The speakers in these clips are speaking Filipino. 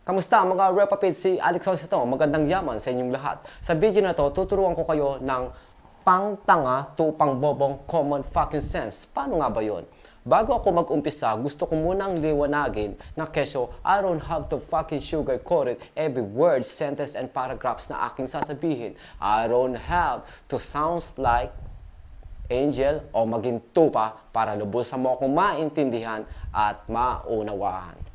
Kamusta mga Repapid? Si Alex Onsito. Magandang yaman sa inyong lahat. Sa video na to, tuturuan ko kayo ng pang-tanga to pang-bobong common fucking sense. Paano nga ba yun? Bago ako mag-umpisa, gusto ko munang liwanagin na kesyo I don't have to fucking sugarcoat it every word, sentence, and paragraphs na aking sasabihin. I don't have to sound like angel o maging tupa para lubusan mo akong maintindihan at maunawaan.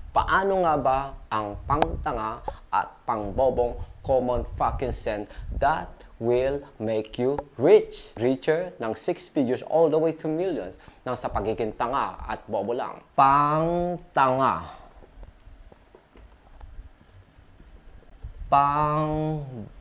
Paano nga ba ang pangtanga at pangbobong common fucking sense that will make you rich? Richer ng 6 figures all the way to millions nang sa pagiging tanga at bobo lang. Pangtanga. Pangbobo.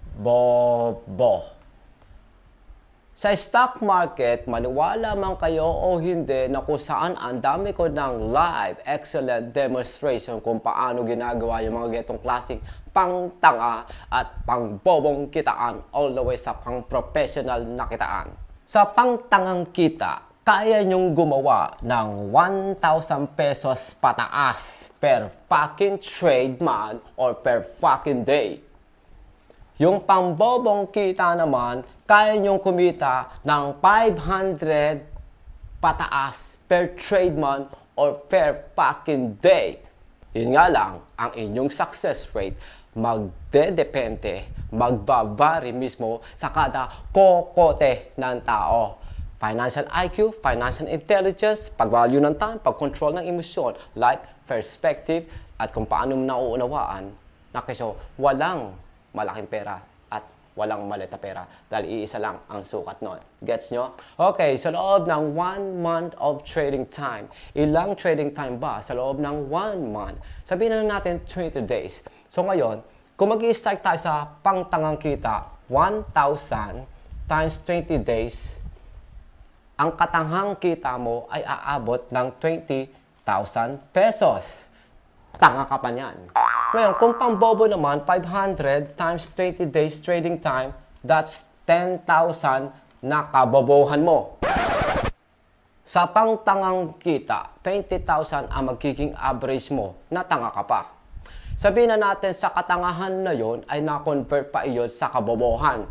Sa stock market, maniwala man kayo o hindi na kung saan ang dami ko ng live, excellent demonstration kung paano ginagawa yung mga getong klaseng pangtanga at pangbobong kitaan all the way sa pang-professional na kitaan. Sa pangtangang kita, kaya nyong gumawa ng 1,000 pesos pataas per fucking trade man or per fucking day. Yung pangbobong kita naman, kaya nyong kumita ng 500 pataas per trade month or per fucking day. Yun nga lang, ang inyong success rate magdedepende, magbabari mismo sa kada kokote ng tao. Financial IQ, financial intelligence, pag-value ng time, pag-control ng emosyon, life perspective, at kung paano mo nauunawaan na kasi walang malaking pera at walang maleta pera dahil iisa lang ang sukat nun. Gets nyo? Okay, sa loob ng 1 month of trading time, ilang trading time ba sa loob ng 1 month? Sabihin na natin 20 days. So ngayon, kung mag-i-start tayo sa pangtangang kita, 1,000 times 20 days, ang katanghang kita mo ay aabot ng 20,000 pesos. Tanga ka pa niyan. Ngayon, kung pang-bobo naman, 500 times 20 days trading time, that's 10,000 na kabobohan mo. Sa pangtangang kita, 20,000 ang magiging average mo na tanga ka pa. Sabihin na natin sa katangahan na yon ay na-convert pa iyon sa kabobohan.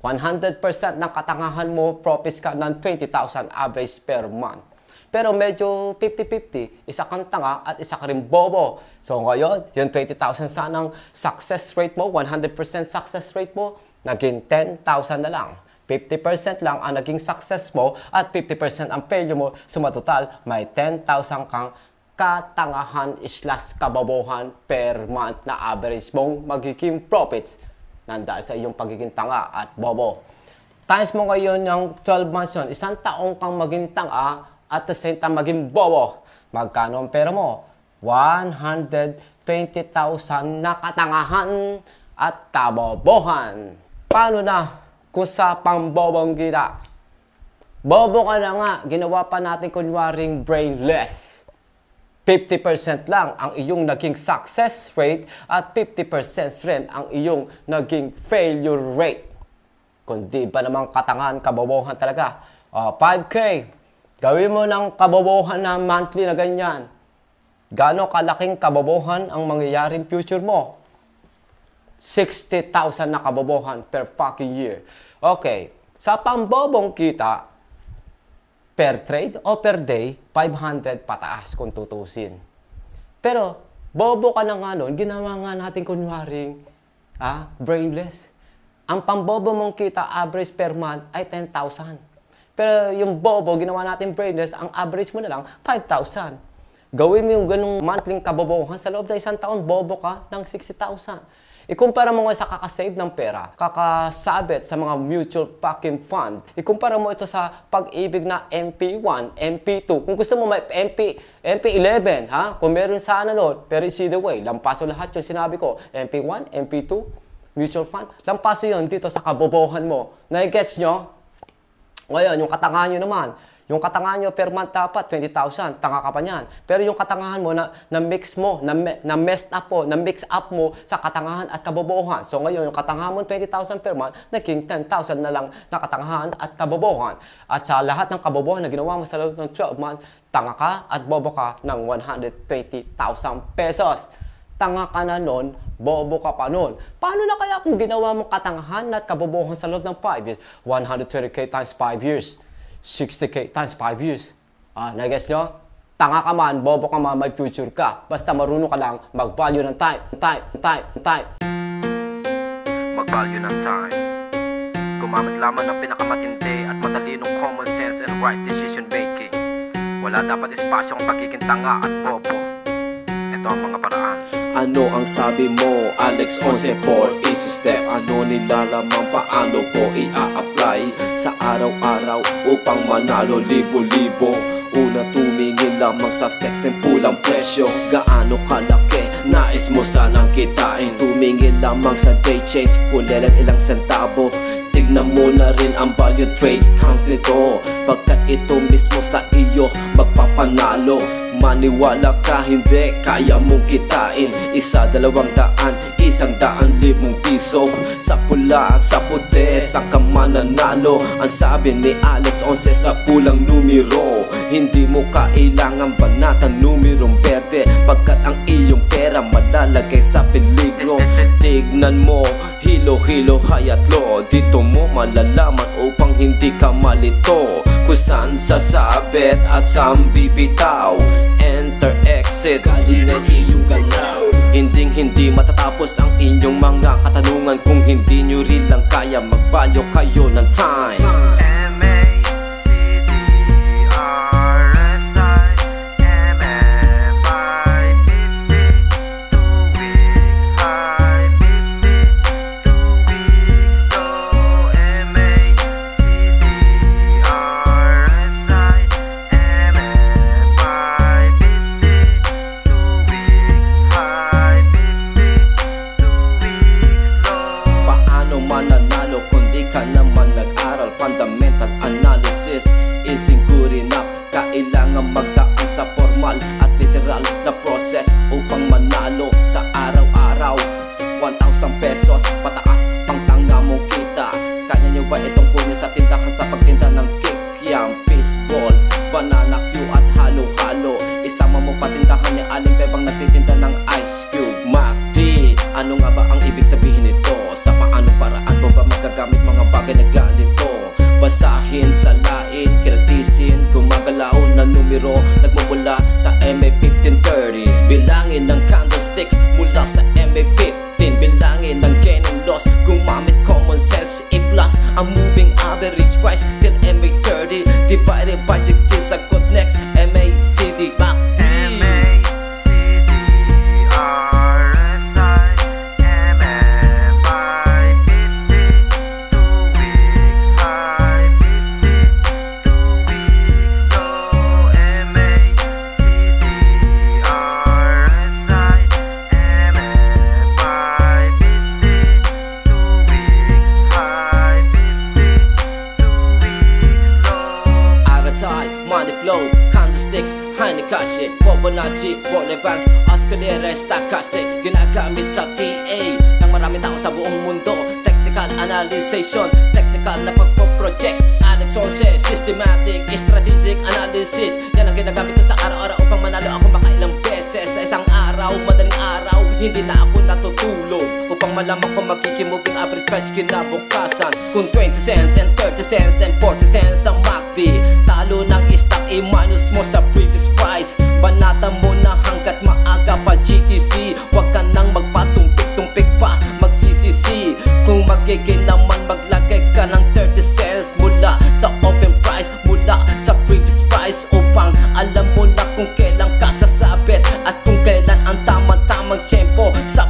100% ng katangahan mo, profits ka ng 20,000 average per month. Pero medyo 50-50, isa kang tanga at isa ka rin bobo. So ngayon, yung 20,000 sanang success rate mo, 100% success rate mo, naging 10,000 na lang. 50% lang ang naging success mo at 50% ang failure mo. So matotal, may 10,000 kang katangahan / kabobohan per month na average mong magiging profits nandahil sa iyong pagiging tanga at bobo. Times mo ngayon yung 12 months yun, isang taong kang maging tanga at the same time maging bobo. Magkano ang pera mo? 120,000 na katangahan at kabobohan. Paano na kung sa pangbobong kita? Bobo ka na nga, ginawa pa natin kunwaring brainless. 50% lang ang iyong naging success rate at 50% rin ang iyong naging failure rate. Kundi ba namang katangahan, kabobohan talaga? 5K. Gawin mo ng kabobohan na monthly na ganyan. Gaano kalaking kabobohan ang mangyayaring future mo? 60,000 na kabobohan per fucking year. Okay, sa pambobong kita, per trade o per day, 500 pataas kung tutusin. Pero, bobo ka na nga nun, ginawa nga natin kunwaring brainless. Ang pambobo mong kita, average per month ay 10,000. Pero yung bobo, ginawa natin brainless, ang average mo na lang, 5,000. Gawin mo yung ganung monthly kabobohan, sa loob ng isang taon, bobo ka ng 60,000. Ikumpara mo nga sa kakasave ng pera, kakasabit sa mga mutual fucking fund. Ikumpara mo ito sa pag-ibig na MP1, MP2. Kung gusto mo may MP11, ha? Kung meron sana noon, pero it's either way. Lampaso lahat yung sinabi ko. MP1, MP2, mutual fund. Lampaso yun dito sa kabobohan mo. Na-gets nyo? Ngayon, yung katangahan nyo naman, Yung katangahan nyo per month dapat 20,000, tanga ka pa niyan. Pero yung katangahan mo na mix mo, na messed up mo, na mix up mo sa katangahan at kabobohan. So ngayon, yung katangahan mo 20,000 per month, naging 10,000 na lang na katangahan at kabobohan. At sa lahat ng kabobohan na ginawa mo sa loob ng 12 months, tanga ka at bobo ka ng 120,000 pesos. Tanga ka na nun, bobo ka pa nun. Paano na kaya kung ginawa mong katangahan at kabobohan sa loob ng 5 years? 120k times 5 years. 60k times 5 years. Na-guess nyo? Tanga ka man, bobo ka man, may future ka. Basta marunong ka lang mag-value ng time. Mag-value ng time. Gumamit lamang ng pinakamatindi at matalinong common sense and right decision making. Wala dapat espasyong pagiging tanga at bobo. Ito ang mga paraan. Ano ang sabi mo? Alex 11 for easy steps. Ano nilalamang paano ko i-a-apply sa araw-araw upang manalo libo-libo? Una, tumingin lamang sa sex and pulang presyo. Gaano kalaki nais mo sanang kitain? Tumingin lamang sa day chase, kulelang ilang sentabo. Tignan mo na rin ang value trade counts nito, pagkat ito mismo sa iyo magpapanalo. Maniwala ka, hindi kaya mong kitain 100, 200, 100,000 piso. Sa pula, sa puti, sa ka mananalo. Ang sabi ni Alex 11 sa pulang numero, hindi mo kailangan banatan numerong berde, pagkat ang iyong pera malalagay sa peligro. Tignan mo, hilo-hilo hayatlo, dito mo malalaman upang hindi ka malito kung saan sasabit at saan bibitaw. Enter, exit, galingan iyong galaw. Hindi matatapos ang inyong mga katanungan kung hindi nyo rin lang kaya magbalyo kayo ng time. Mananalo kundi ka naman nag-aral. Fundamental analysis isn't good enough. Kailangan magdaan sa formal at literal na process upang manalo sa araw-araw. 1,000 pesos pataas pang tanga mong kita. Kaya nyo ba itong kunin sa tindahan sa pagtinda ng cake? Yam, baseball, banana Q at halo-halo. Isama mo patindahan ni Aling Bebang nagtitinda ng ice cube. MacD, ano nga ba ang ibig sabihin nito? Sa paanong paraan ko ba magagamit mga bagay na ganito? Basahin, salain, kritisin, gumagalaw na numero nagmumula sa MA 1530. Bilangin ng candlesticks mula sa MA 15. Bilangin ng gain and loss, gumamit common sense. I-plus ang moving average price till MA 30 divided by 60. Sagot next, MA, CD, MACD. Money flow, candlesticks, Heinekashi, Fibonacci, Bolivans, Oscilleres, Stochastic, ginagamit sa TA ng maraming tao sa buong mundo. Technical analyzation, technical na pagpo-project. Alex 11, systematic, strategic analysis. Yan ang ginagamit ko sa araw-araw upang manalo ako makailang beses sa isang araw. Madaling araw, hindi na ako natutulog upang malaman ko magiging moving average price kinabukasan. Kung 20 cents and 30 cents and 40 cents ang MACD, talo ng stock i-minus mo sa previous price. Banata mo na hanggat maaga pa GTC. Huwag ka nang magpatumpik-tumpik pa, magsisisi. Kung magiging naman maglagay ka ng 30 cents mula sa open price, mula sa previous price, upang alam mo na kung kailan ka sasabit at kung kailan ang tamang-tamang tiyempo sa